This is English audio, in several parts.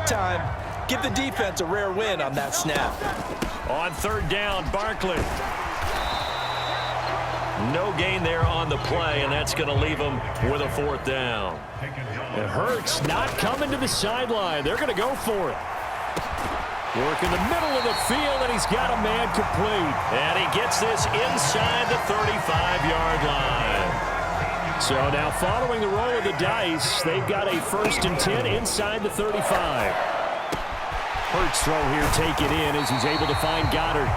time, give the defense a rare win on that snap. On third down, Barkley. No gain there on the play, and that's going to leave him with a fourth down. And Hurts not coming to the sideline. They're going to go for it. Work in the middle of the field, and he's got a man complete. And he gets this inside the 35-yard line. So now following the roll of the dice, they've got a 1st and 10 inside the 35. Hurts throw here, take it in as he's able to find Goddard.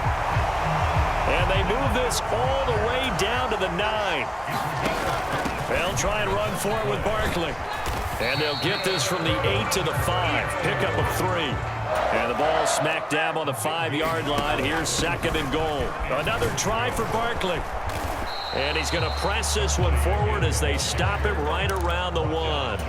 And they move this all the way down to the 9. They'll try and run for it with Barkley. And they'll get this from the 8 to the 5. Pickup of 3. And the ball smacked dab on the 5-yard line. Here's 2nd and goal. Another try for Barkley. And he's going to press this one forward as they stop it right around the 1.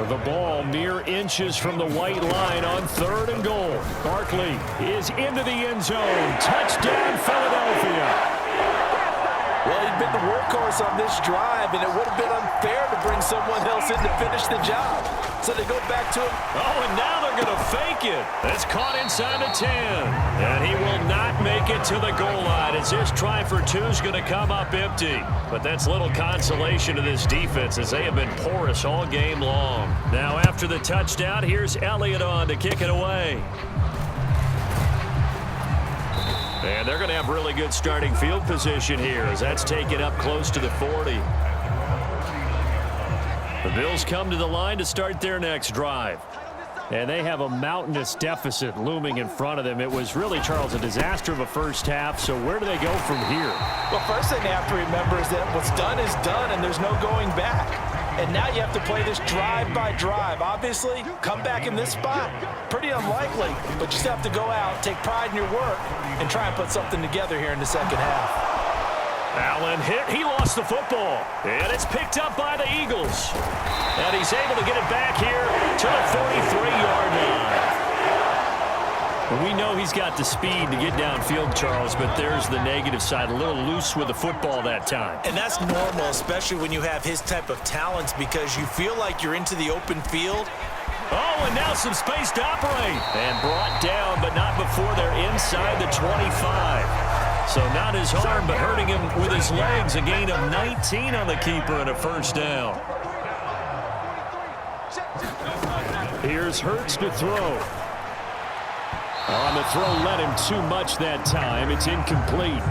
The ball mere inches from the white line on 3rd and goal. Barkley is into the end zone. Touchdown, Philadelphia. Well, he'd been the workhorse on this drive, and it would have been unfair to bring someone else in to finish the job. So they go back to him. Oh, and now they're going to fake it. That's caught inside the 10. And he will not make it to the goal line as this try for 2 is going to come up empty. But that's little consolation to this defense as they have been porous all game long. Now after the touchdown, here's Elliott on to kick it away. And they're going to have really good starting field position here as that's taken up close to the 40. The Bills come to the line to start their next drive. And they have a mountainous deficit looming in front of them. It was really, Charles, a disaster of a first half. So where do they go from here? Well, first thing they have to remember is that what's done is done, and there's no going back. And now you have to play this drive by drive. Obviously, come back in this spot, pretty unlikely. But you just have to go out, take pride in your work, and try and put something together here in the second half. Allen hit. He lost the football. And it's picked up by the Eagles. And he's able to get it back here to the 43-yard line. We know he's got the speed to get downfield, Charles, but there's the negative side. A little loose with the football that time. And that's normal, especially when you have his type of talents, because you feel like you're into the open field. Oh, and now some space to operate. And brought down, but not before they're inside the 25. So not his arm, but hurting him with his legs. A gain of 19 on the keeper and a first down. Here's Hurts to throw. On the throw, led him too much that time. It's incomplete.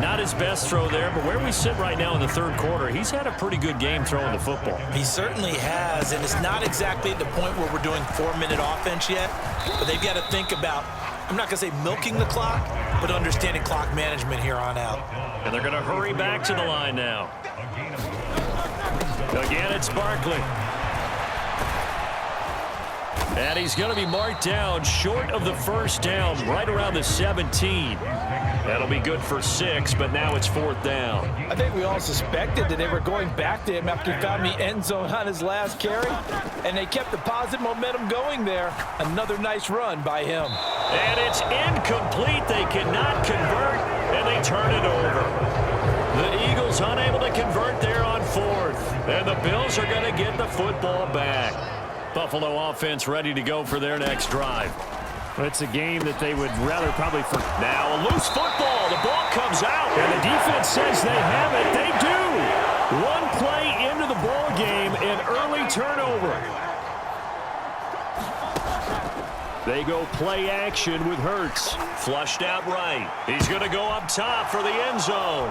Not his best throw there, but where we sit right now in the third quarter, he's had a pretty good game throwing the football. He certainly has, and it's not exactly at the point where we're doing 4-minute offense yet, but they've got to think about, I'm not going to say milking the clock, but understanding clock management here on out. And they're going to hurry back to the line now. Again, it's Barkley. And he's going to be marked down short of the first down, right around the 17. That'll be good for 6, but now it's 4th down. I think we all suspected that they were going back to him after he found the end zone on his last carry, and they kept the positive momentum going there. Another nice run by him. And it's incomplete. They cannot convert, and they turn it over. The Eagles unable to convert there on 4th, and the Bills are going to get the football back. Buffalo offense ready to go for their next drive. It's a game that they would rather probably for. Now a loose football. The ball comes out. And the defense says they have it. They do. One play into the ball game, an early turnover. They go play action with Hurts. Flushed out right. He's going to go up top for the end zone.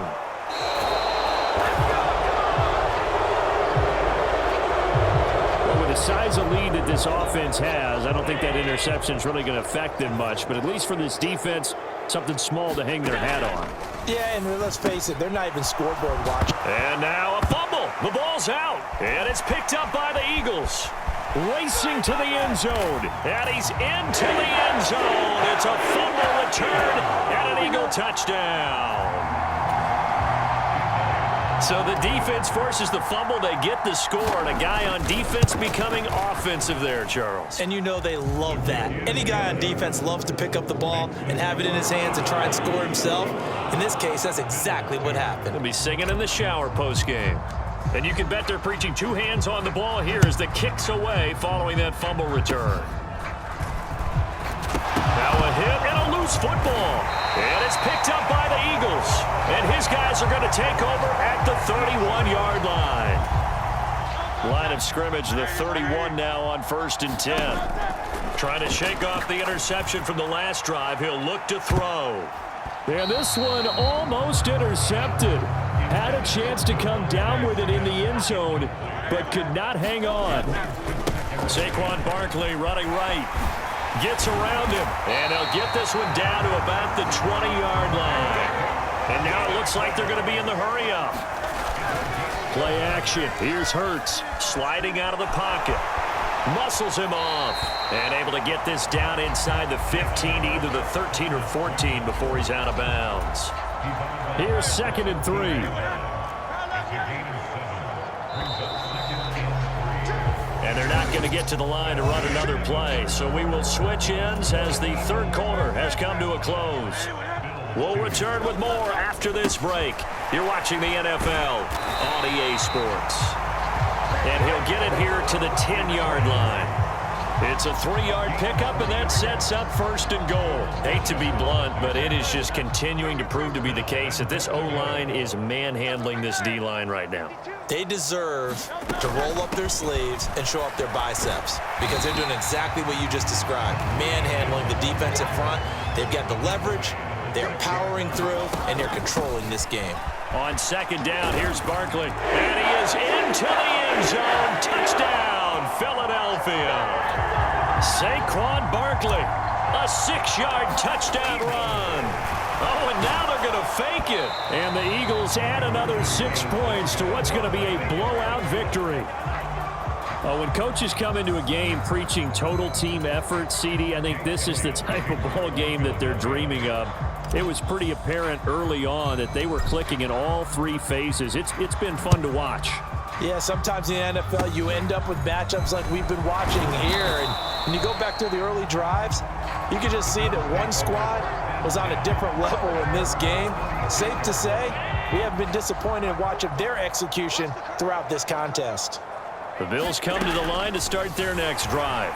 The size of lead that this offense has, I don't think that interception is really going to affect them much, but at least for this defense, something small to hang their hat on. Yeah, and let's face it, they're not even scoreboard watching. And now a fumble. The ball's out, and it's picked up by the Eagles. Racing to the end zone. And he's into the end zone. It's a fumble return and an Eagle touchdown. So the defense forces the fumble. They get the score, and a guy on defense becoming offensive there, Charles. And you know they love that. Any guy on defense loves to pick up the ball and have it in his hands and try and score himself. In this case, that's exactly what happened. He'll be singing in the shower post-game. And you can bet they're preaching 2 hands on the ball here as the kick's away following that fumble return. Eagles football. And it's picked up by the Eagles. And his guys are going to take over at the 31-yard line. Line of scrimmage, the 31 now on 1st and 10. Trying to shake off the interception from the last drive. He'll look to throw. And this one almost intercepted. Had a chance to come down with it in the end zone, but could not hang on. Saquon Barkley running right. Gets around him. And he'll get this one down to about the 20-yard line. And now it looks like they're going to be in the hurry-up. Play action. Here's Hurts sliding out of the pocket. Muscles him off. And able to get this down inside the 15, either the 13 or 14 before he's out of bounds. Here's 2nd and 3. And they're not going to get to the line to run another play. So we will switch ends as the third quarter has come to a close. We'll return with more after this break. You're watching the NFL on EA Sports. And he'll get it here to the 10-yard line. It's a 3-yard pickup, and that sets up 1st and goal. Hate to be blunt, but it is just continuing to prove to be the case that this O-line is manhandling this D-line right now. They deserve to roll up their sleeves and show up their biceps because they're doing exactly what you just described, manhandling the defensive front. They've got the leverage, they're powering through, and they're controlling this game. On 2nd down, here's Barkley. And he is into the end zone. Touchdown, Philadelphia. Saquon Barkley, a 6-yard touchdown run. Oh, and now they're going to fake it. And the Eagles add another 6 points to what's going to be a blowout victory. When coaches come into a game preaching total team effort, CD, I think this is the type of ball game that they're dreaming of. It was pretty apparent early on that they were clicking in all 3 phases. It's been fun to watch. Yeah, sometimes in the NFL you end up with matchups like we've been watching here. And when you go back to the early drives, you can just see that one squad was on a different level in this game. Safe to say, we have been disappointed in watching their execution throughout this contest. The Bills come to the line to start their next drive.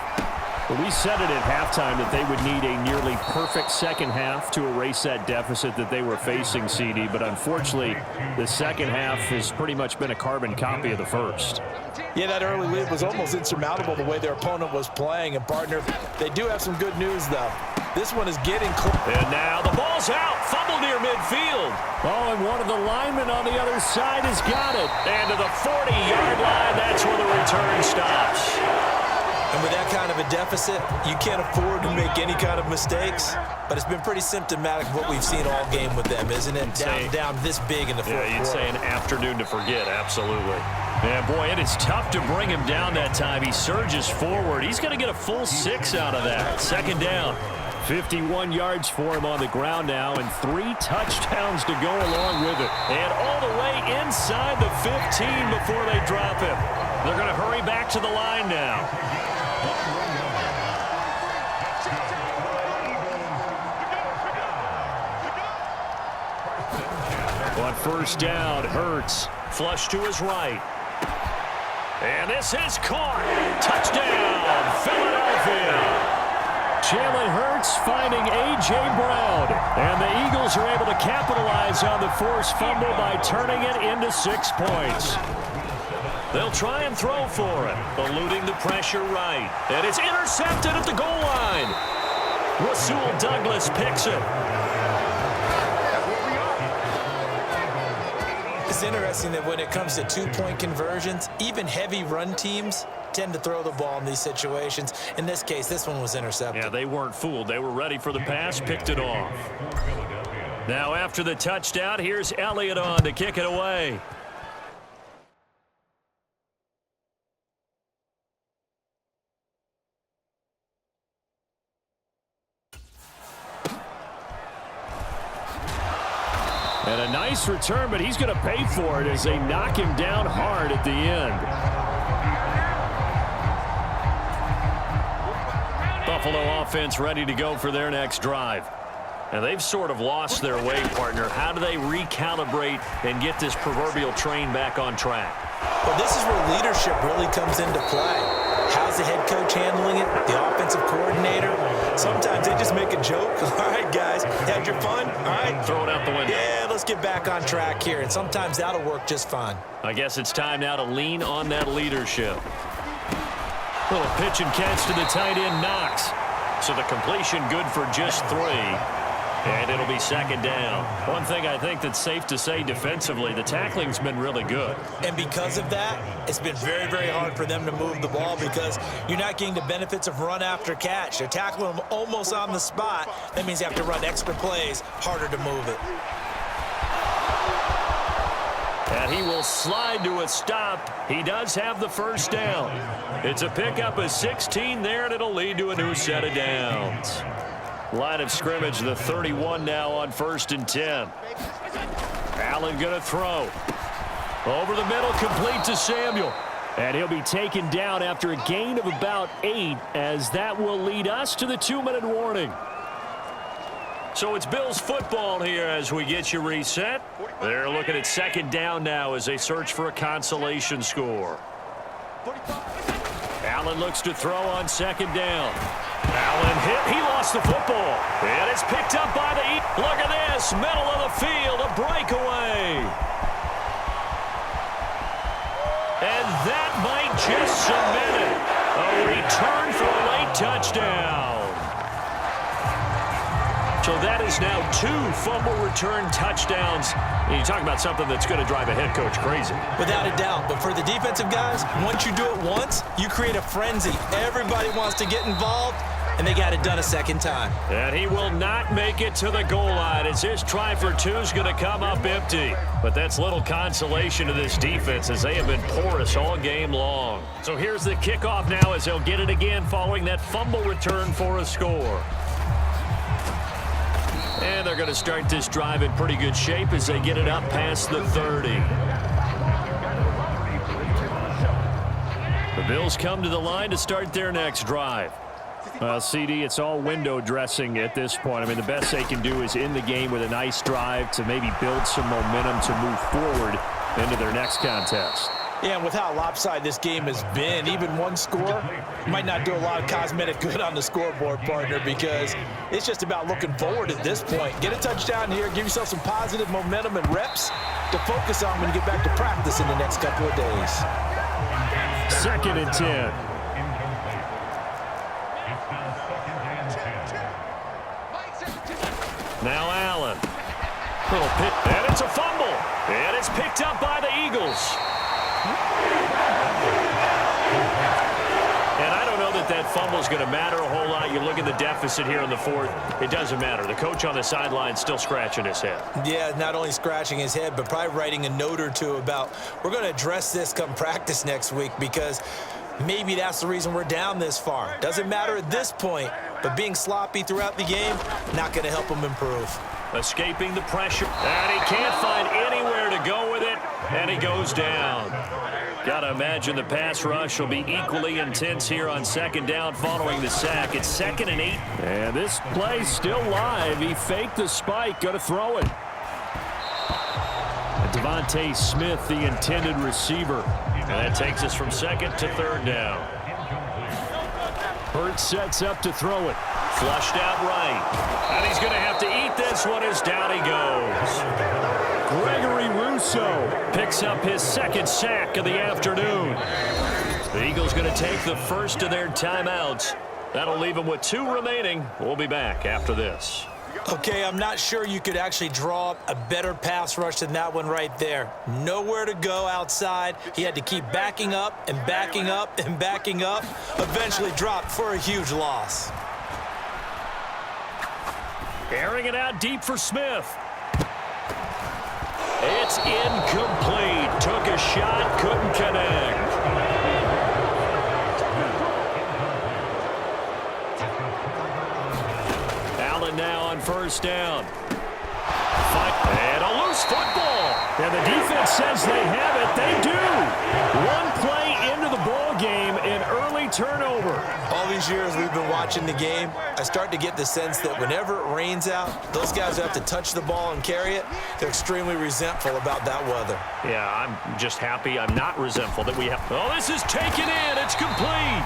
Well, we said it at halftime that they would need a nearly perfect second half to erase that deficit that they were facing, CD. But unfortunately, the second half has pretty much been a carbon copy of the first. Yeah, that early lead was almost insurmountable the way their opponent was playing. And, partner, they do have some good news, though. This one is getting close. And now the ball's out. Fumble near midfield. Oh, and one of the linemen on the other side has got it. And to the 40-yard line, that's where the return stops. And with that kind of a deficit, you can't afford to make any kind of mistakes. But it's been pretty symptomatic of what we've seen all game with them, isn't it? Down this big in the fourth quarter. Yeah, you'd say an afternoon to forget, absolutely. Yeah, boy, it is tough to bring him down that time. He surges forward. He's going to get a full 6 out of that. 2nd down. 51 yards for him on the ground now, and 3 touchdowns to go along with it. And all the way inside the 15 before they drop him. They're going to hurry back to the line now. On 1st down, Hurts flush to his right. And this is caught. Touchdown, Philadelphia. Jalen Hurts finding A.J. Brown. And the Eagles are able to capitalize on the forced fumble by turning it into 6 points. They'll try and throw for it, eluding the pressure right. And it's intercepted at the goal line. Rasul Douglas picks it. It's interesting that when it comes to 2-point conversions, even heavy run teams tend to throw the ball in these situations. In this case, this one was intercepted. Yeah, they weren't fooled. They were ready for the pass, picked it off. Now after the touchdown, here's Elliott on to kick it away. And a nice return, but he's going to pay for it as they knock him down hard at the end. Buffalo offense ready to go for their next drive. And they've sort of lost their way, partner. How do they recalibrate and get this proverbial train back on track? Well, this is where leadership really comes into play. How's the head coach handling it? The offensive coordinator? Sometimes they just make a joke. All right, guys. had your fun? All right. Throw it out the window. Yeah, let's get back on track here, and sometimes that'll work just fine. I guess it's time now to lean on that leadership. Little pitch and catch to the tight end, Knox. So the completion good for just 3. And it'll be second down. One thing I think that's safe to say defensively, the tackling's been really good. And because of that, it's been very, very hard for them to move the ball because you're not getting the benefits of run after catch. They're tackling them almost on the spot. That means you have to run extra plays, harder to move it. And he will slide to a stop. He does have the first down. It's a pickup of 16 there, and it'll lead to a new set of downs. Line of scrimmage, the 31 now on 1st and 10. Allen going to throw. Over the middle, complete to Samuel. And he'll be taken down after a gain of about 8, as that will lead us to the 2-minute warning. So it's Bills football here as we get you reset. They're looking at second down now as they search for a consolation score. Allen looks to throw on second down. Allen hit. He lost the football. And it's picked up by the... Look at this. Middle of the field. A breakaway. And that might just cement it. A return for a late touchdown. So that is now 2 fumble return touchdowns. And you talk about something that's going to drive a head coach crazy. Without a doubt. But for the defensive guys, once you do it once, you create a frenzy. Everybody wants to get involved, and they got it done a second time. And he will not make it to the goal line as his try for 2 is going to come up empty. But that's little consolation to this defense as they have been porous all game long. So here's the kickoff now as they'll get it again following that fumble return for a score. And they're going to start this drive in pretty good shape as they get it up past the 30. The Bills come to the line to start their next drive. CD, it's all window dressing at this point. I mean, the best they can do is in the game with a nice drive to maybe build some momentum to move forward into their next contest. Yeah, and with how lopsided this game has been, even one score might not do a lot of cosmetic good on the scoreboard, partner, because it's just about looking forward at this point. Get a touchdown here, give yourself some positive momentum and reps to focus on when you get back to practice in the next couple of days. 2nd and 10. Now Allen. Little pick, and it's a fumble. And it's picked up by the Eagles. And I don't know that fumble is going to matter a whole lot. You look at the deficit here in the 4th. It doesn't matter. The coach on the sideline still scratching his head. Yeah, not only scratching his head, but probably writing a note or two about we're going to address this come practice next week because maybe that's the reason we're down this far. Doesn't matter at this point, but being sloppy throughout the game, not going to help him improve. Escaping the pressure. And he can't find anywhere to go with it. And he goes down. Got to imagine the pass rush will be equally intense here on second down following the sack. It's 2nd and 8. And this play's still live. He faked the spike. Going to throw it. Devontae Smith, the intended receiver. And that takes us from 2nd to 3rd down. Hurts sets up to throw it. Flushed out right. And he's going to have to eat this one as down he goes. Gregory Rousseau picks up his 2nd sack of the afternoon. The Eagles going to take the first of their timeouts. That'll leave them with 2 remaining. We'll be back after this. Okay, I'm not sure you could actually draw up a better pass rush than that one right there. Nowhere to go outside. He had to keep backing up and backing up and backing up. Eventually dropped for a huge loss. Airing it out deep for Smith. It's incomplete. Took a shot, couldn't connect. Allen now on 1st down. And a loose football. And the defense says they have it. They do. One play into the ball game, an early turnover. All these years we've been watching the game, I start to get the sense that whenever it rains out, those guys who have to touch the ball and carry it, they're extremely resentful about that weather. Yeah, I'm just happy I'm not resentful that we have. Oh, this is taken in. It's complete.